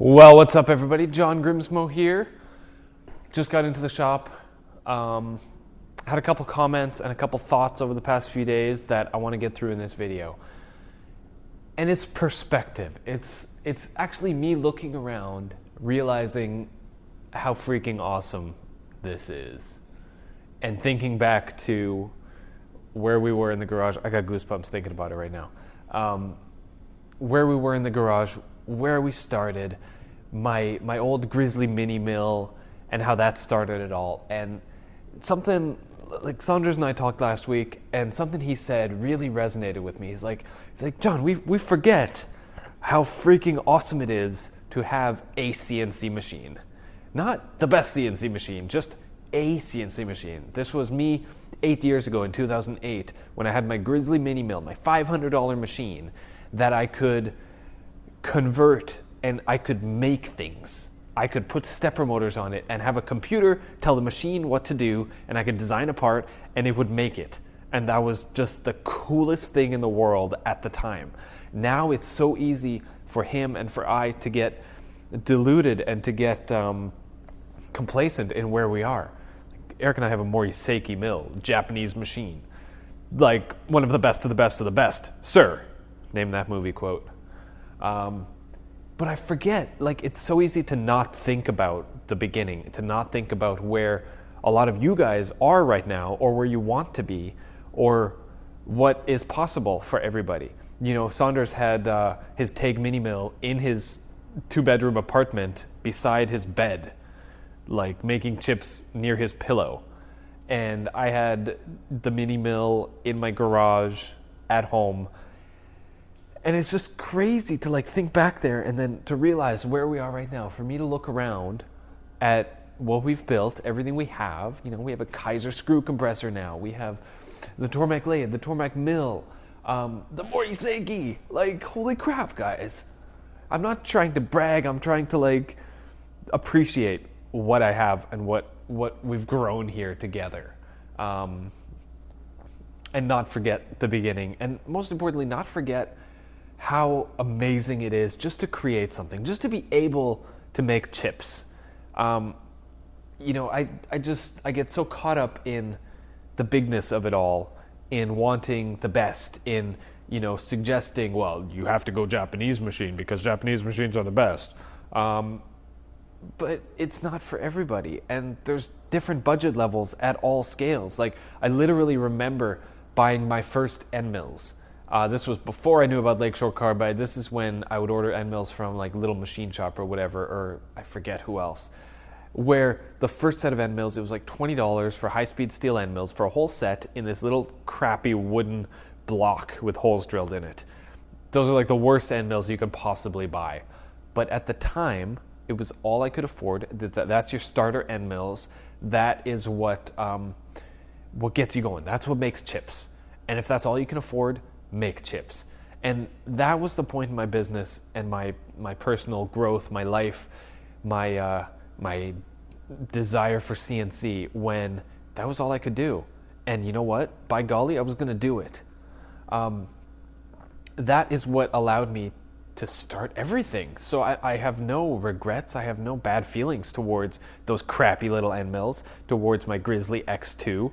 Well, what's up, everybody? John Grimsmo here. Just got into the shop. Had a couple comments and a couple thoughts over the past few days that I want to get through in this video. And it's perspective. It's actually me looking around, realizing how freaking awesome this is. And thinking back to where we were in the garage. I got goosebumps thinking about it right now. Where we were in the garage, where we started, my old Grizzly mini mill, and how that started it all. And something like Saunders and I talked last week, and something he said really resonated with me. He's like, John, we forget how freaking awesome it is to have a CNC machine. Not the best CNC machine, just a CNC machine. This was me 8 years ago in 2008 when I had my Grizzly mini mill, my $500 machine that I could convert and I could make things. I could put stepper motors on it and have a computer tell the machine what to do, and I could design a part and it would make it. And that was just the coolest thing in the world at the time. Now it's so easy for him and for I to get diluted and to get complacent in where we are. Eric and I have a Moriseki mill, Japanese machine. Like one of the best of the best of the best. Sir, name that movie quote. But I forget, like, it's so easy to not think about the beginning, to not think about where a lot of you guys are right now, or where you want to be, or what is possible for everybody. You know, Saunders had his Teg mini mill in his 2-bedroom apartment beside his bed, like making chips near his pillow. And I had the mini mill in my garage at home. And it's just crazy to like think back there and then to realize where we are right now. For me to look around at what we've built, everything we have. You know, we have a Kaiser screw compressor now. We have the Tormac lathe, the Tormac mill, the Moriseki. Like, holy crap, guys. I'm not trying to brag. I'm trying to like appreciate what I have and what we've grown here together. And not forget the beginning. And most importantly, not forget how amazing it is just to create something, just to be able to make chips. You know, I get so caught up in the bigness of it all, in wanting the best, in, you know, suggesting, well, you have to go Japanese machine because Japanese machines are the best. But it's not for everybody, and there's different budget levels at all scales. Like, I literally remember buying my first end mills. This was before I knew about Lakeshore Carbide. This is when I would order end mills from like Little Machine Shop or whatever, or I forget who else. Where the first set of end mills, it was like $20 for high-speed steel end mills for a whole set in this little crappy wooden block with holes drilled in it. Those are like the worst end mills you could possibly buy. But at the time, it was all I could afford. That's your starter end mills. That is what gets you going. That's what makes chips. And if that's all you can afford, make chips. And that was the point in my business and my personal growth, my life, my desire for CNC, when that was all I could do. And you know what? By golly, I was going to do it. That is what allowed me to start everything. So I have no regrets. I have no bad feelings towards those crappy little end mills, towards my Grizzly X2,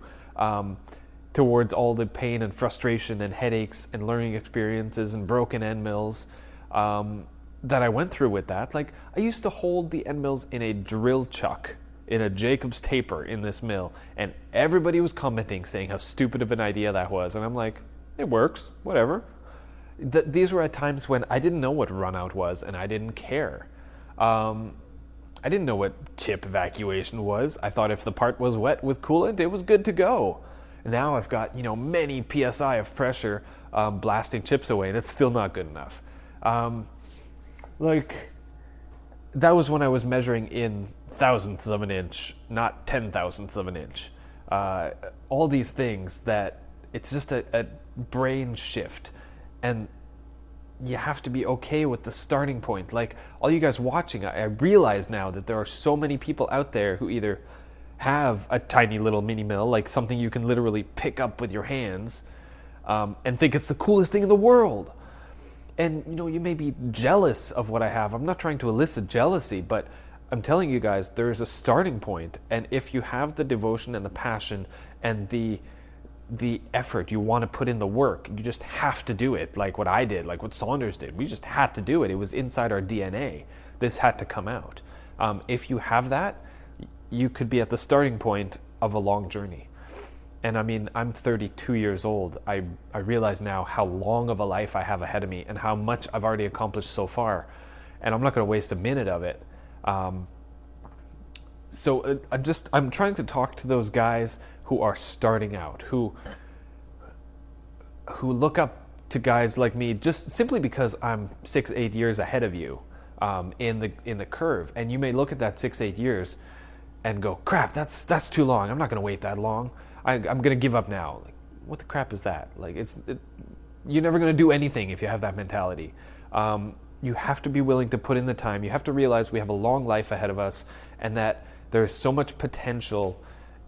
towards all the pain and frustration and headaches and learning experiences and broken end mills that I went through with that. Like, I used to hold the end mills in a drill chuck, in a Jacob's taper in this mill, and everybody was commenting saying how stupid of an idea that was. And I'm like, it works, whatever. These were at times when I didn't know what runout was, and I didn't care. I didn't know what chip evacuation was. I thought if the part was wet with coolant, it was good to go. Now I've got, you know, many PSI of pressure blasting chips away, and it's still not good enough. Like, that was when I was measuring in thousandths of an inch, not 10,000ths of an inch. All these things that it's just a brain shift, and you have to be okay with the starting point. Like, all you guys watching, I realize now that there are so many people out there who either have a tiny little mini mill, like something you can literally pick up with your hands, and think it's the coolest thing in the world. And, you may be jealous of what I have. I'm not trying to elicit jealousy, but I'm telling you guys, there is a starting point. And if you have the devotion and the passion and the effort, you want to put in the work, you just have to do it, like what I did, like what Saunders did. We just had to do it. It was inside our DNA. This had to come out. If you have that, you could be at the starting point of a long journey. And I mean, I'm 32 years old. I realize now how long of a life I have ahead of me and how much I've already accomplished so far. And I'm not going to waste a minute of it. So I'm trying to talk to those guys who are starting out, who look up to guys like me just simply because I'm 6-8 years ahead of you in the curve. And you may look at that 6-8 years and go, crap, that's too long. I'm not going to wait that long. I'm going to give up now. Like, what the crap is that? Like, you're never going to do anything if you have that mentality. You have to be willing to put in the time. You have to realize we have a long life ahead of us and that there is so much potential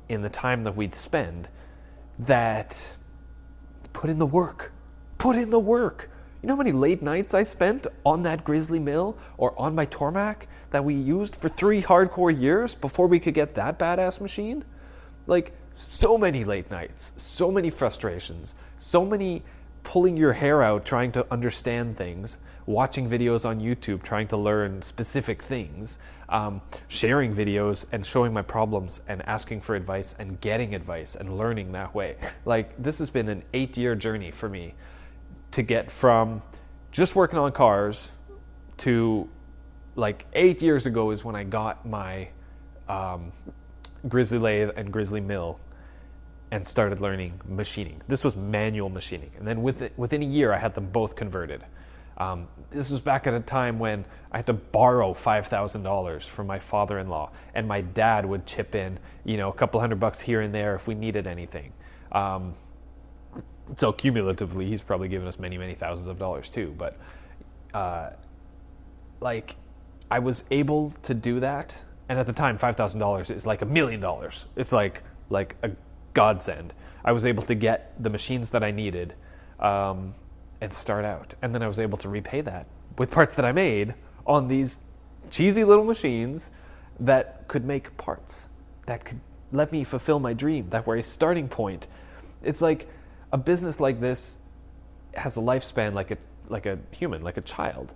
in the time that we'd spend that put in the work. Put in the work. You know how many late nights I spent on that Grizzly Mill or on my Tormac that we used for 3 hardcore years before we could get that badass machine? Like, so many late nights, so many frustrations, so many pulling your hair out trying to understand things, watching videos on YouTube trying to learn specific things, sharing videos and showing my problems and asking for advice and getting advice and learning that way. Like, this has been an 8-year journey for me to get from just working on cars to, like, 8 years ago is when I got my Grizzly lathe and Grizzly mill and started learning machining. This was manual machining. And then within a year, I had them both converted. This was back at a time when I had to borrow $5,000 from my father-in-law, and my dad would chip in, a couple $100 here and there if we needed anything. So cumulatively, he's probably given us many, many thousands of dollars too. But I was able to do that. And at the time, $5,000 is like $1 million. It's like a godsend. I was able to get the machines that I needed and start out. And then I was able to repay that with parts that I made on these cheesy little machines that could make parts, that could let me fulfill my dream, that were a starting point. It's like a business like this has a lifespan like a human, like a child.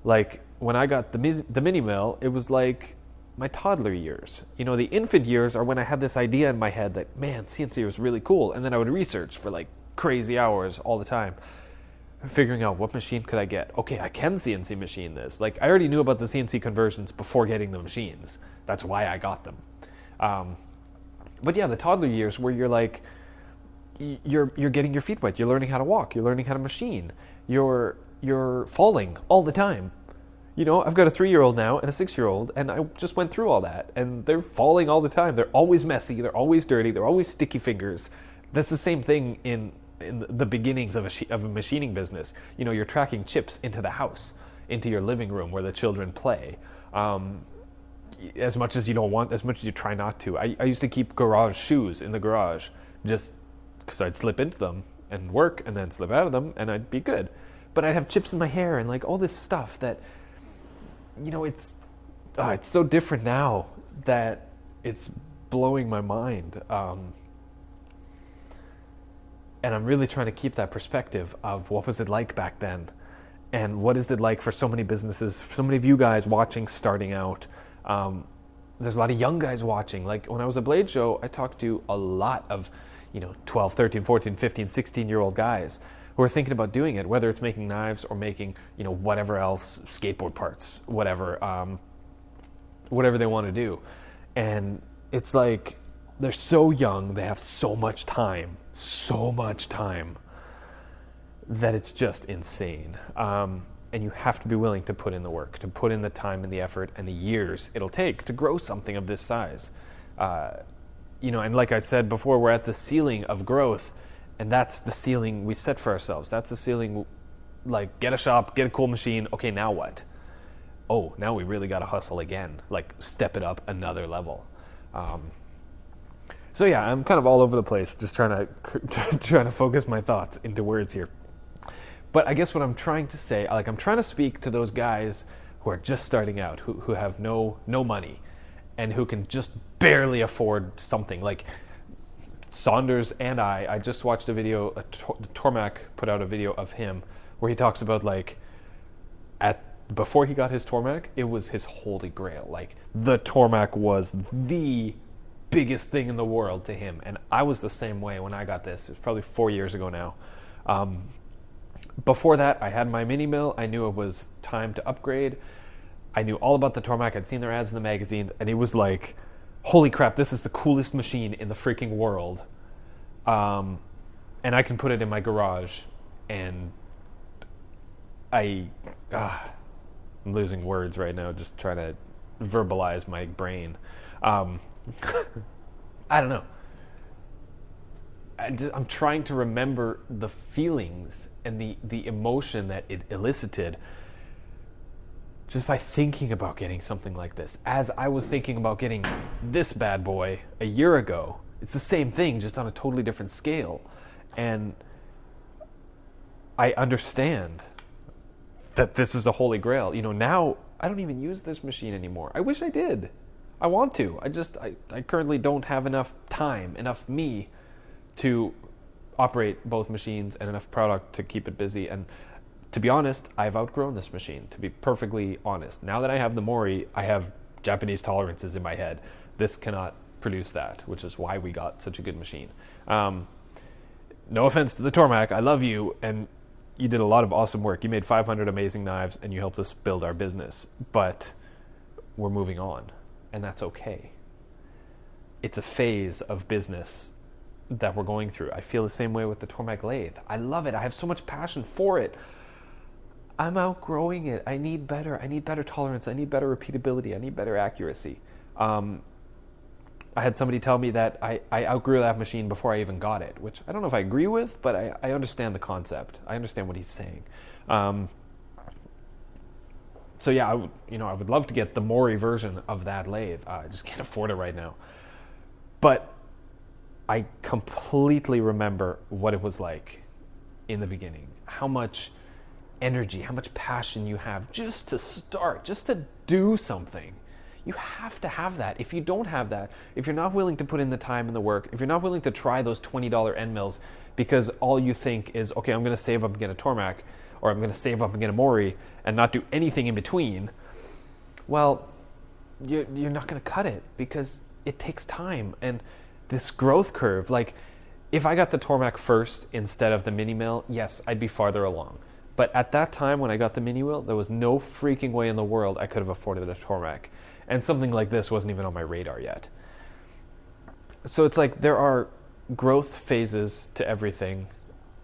Like when I got the mini mill, it was like my toddler years. The infant years are when I had this idea in my head that, man, CNC was really cool. And then I would research for like crazy hours all the time, figuring out what machine could I get. Okay, I can CNC machine this. Like, I already knew about the CNC conversions before getting the machines. That's why I got them. But yeah, the toddler years where you're like, you're getting your feet wet. You're learning how to walk. You're learning how to machine. You're falling all the time. I've got a 3-year-old now and a 6-year-old, and I just went through all that, and they're falling all the time. They're always messy. They're always dirty. They're always sticky fingers. That's the same thing in the beginnings of a machining business. You're tracking chips into the house, into your living room where the children play. As much as you don't want, as much as you try not to. I used to keep garage shoes in the garage just because I'd slip into them and work and then slip out of them and I'd be good. But I'd have chips in my hair and like all this stuff that, it's so different now that it's blowing my mind. And I'm really trying to keep that perspective of what was it like back then and what is it like for so many businesses, so many of you guys watching, starting out. There's a lot of young guys watching. Like when I was at Blade Show, I talked to a lot of, 12, 13, 14, 15, 16-year-old guys who are thinking about doing it, whether it's making knives or making, whatever else, skateboard parts, whatever they want to do. And it's like, they're so young, they have so much time, that it's just insane. And you have to be willing to put in the work, to put in the time and the effort and the years it'll take to grow something of this size. And like I said before, we're at the ceiling of growth, and that's the ceiling we set for ourselves. That's the ceiling, like, get a shop, get a cool machine. Okay, now what? Oh, now we really got to hustle again, like step it up another level. So yeah, I'm kind of all over the place, just trying to focus my thoughts into words here. But I guess what I'm trying to say, like, I'm trying to speak to those guys who are just starting out, who have no money, and who can just barely afford something. Like Saunders and I just watched a video, Tormac put out a video of him where he talks about, like, before he got his Tormac, it was his holy grail. Like, the Tormac was the biggest thing in the world to him. And I was the same way when I got this. It was probably 4 years ago now. Before that, I had my mini mill. I knew it was time to upgrade. I knew all about the Tormac. I'd seen their ads in the magazines, and it was like, holy crap, this is the coolest machine in the freaking world. And I can put it in my garage, and I'm losing words right now, just trying to verbalize my brain. I don't know. I'm trying to remember the feelings and the emotion that it elicited just by thinking about getting something like this. As I was thinking about getting this bad boy a year ago, it's the same thing, just on a totally different scale. And I understand that this is a holy grail. You know, now I don't even use this machine anymore. I wish I did. I want to. I currently don't have enough time, enough me to operate both machines, and enough product to keep it busy. And to be honest, I've outgrown this machine, to be perfectly honest. Now that I have the Mori, I have Japanese tolerances in my head. This cannot produce that, which is why we got such a good machine. No offense to the Tormac, I love you, and you did a lot of awesome work. You made 500 amazing knives, and you helped us build our business. But we're moving on, and that's okay. It's a phase of business that we're going through. I feel the same way with the Tormac lathe. I love it. I have so much passion for it. I'm outgrowing it. I need better tolerance. I need better repeatability. I need better accuracy. I had somebody tell me that I outgrew that machine before I even got it, which I don't know if I agree with, but I understand the concept. I understand what he's saying. So yeah, I would love to get the Mori version of that lathe. I just can't afford it right now. But I completely remember what it was like in the beginning. How much energy, how much passion you have just to start, just to do something. You have to have that. If you don't have that, if you're not willing to put in the time and the work, if you're not willing to try those $20 end mills because all you think is, okay, I'm going to save up and get a Tormac, or I'm going to save up and get a Mori and not do anything in between, well, you're not going to cut it, because it takes time. And this growth curve, like, if I got the Tormac first instead of the mini mill, yes, I'd be farther along. But at that time when I got the mini mill, there was no freaking way in the world I could have afforded a Tormac. And something like this wasn't even on my radar yet. So it's like there are growth phases to everything,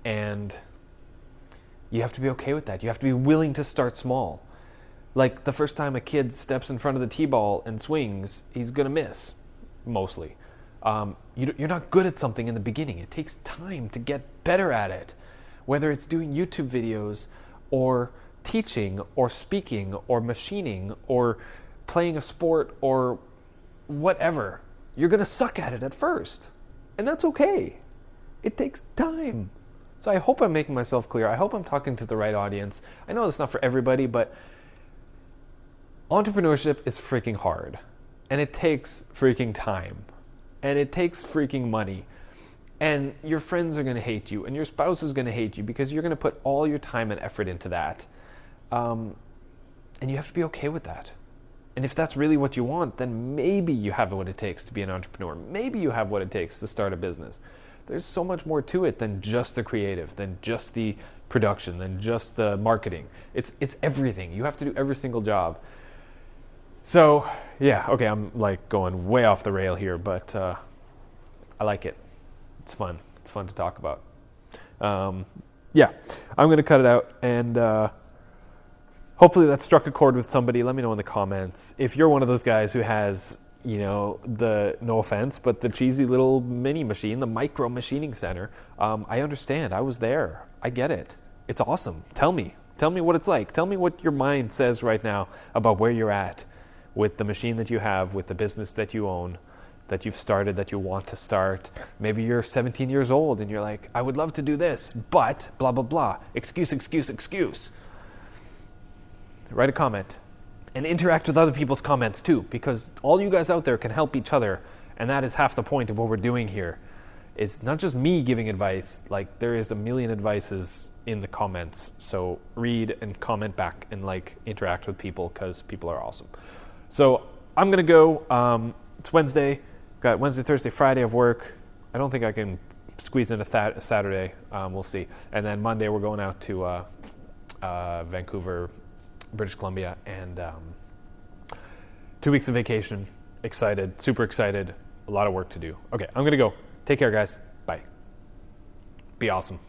and you have to be okay with that. You have to be willing to start small. Like, the first time a kid steps in front of the T-ball and swings, he's going to miss, mostly. You're not good at something in the beginning. It takes time to get better at it. Whether it's doing YouTube videos, or teaching, or speaking, or machining, or playing a sport, or whatever, you're going to suck at it at first. And that's okay. It takes time. So I hope I'm making myself clear. I hope I'm talking to the right audience. I know it's not for everybody, but entrepreneurship is freaking hard. And it takes freaking time. And it takes freaking money. And your friends are going to hate you, and your spouse is going to hate you, because you're going to put all your time and effort into that. And you have to be okay with that. And if that's really what you want, then maybe you have what it takes to be an entrepreneur. Maybe you have what it takes to start a business. There's so much more to it than just the creative, than just the production, than just the marketing. It's everything. You have to do every single job. So, yeah, okay, I'm like going way off the rail here, but I like it. It's fun. It's fun to talk about. Yeah, I'm going to cut it out, and hopefully that struck a chord with somebody. Let me know in the comments. If you're one of those guys who has, the, no offense, but the cheesy little mini machine, the micro machining center, I understand. I was there. I get it. It's awesome. Tell me what it's like. Tell me what your mind says right now about where you're at with the machine that you have, with the business that you own. that you've started, that you want to start. Maybe you're 17 years old and you're like, I would love to do this, but blah, blah, blah. Excuse. Write a comment and interact with other people's comments too, because all you guys out there can help each other. And that is half the point of what we're doing here. It's not just me giving advice, like there is a million advices in the comments. So read and comment back and like interact with people, because people are awesome. So I'm going to go. It's Wednesday. Got Wednesday, Thursday, Friday of work. I don't think I can squeeze in a Saturday. We'll see. And then Monday we're going out to Vancouver, British Columbia, and 2 weeks of vacation. Excited, super excited. A lot of work to do. Okay, I'm going to go. Take care, guys. Bye. Be awesome.